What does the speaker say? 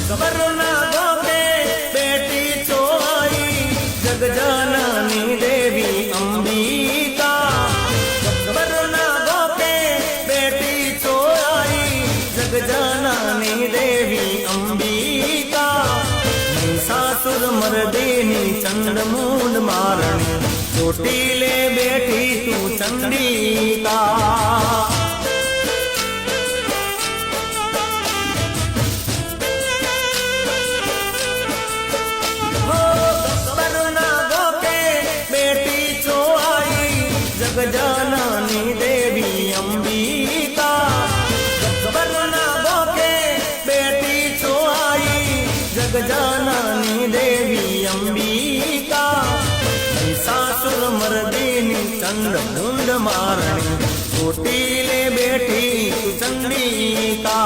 गब्बर ना गोके बेटी चोई जगजाननी देवी अंबिका। गब्बर ना गोके बेटी चोई जगजाननी देवी अंबिका। महिषासुर मर्दिनी चंडमूंड मारणी ચોટીલે બેઠી તું ચંડિકા। जगजाननी देवी अंबिका। गब्बर ना गोके बेटी चोई जगजाननी देवी अंबिका। महिषासुर मर्दिनी चंडमुंड मारणी ચોટીલે બેઠી તું ચંડિકા।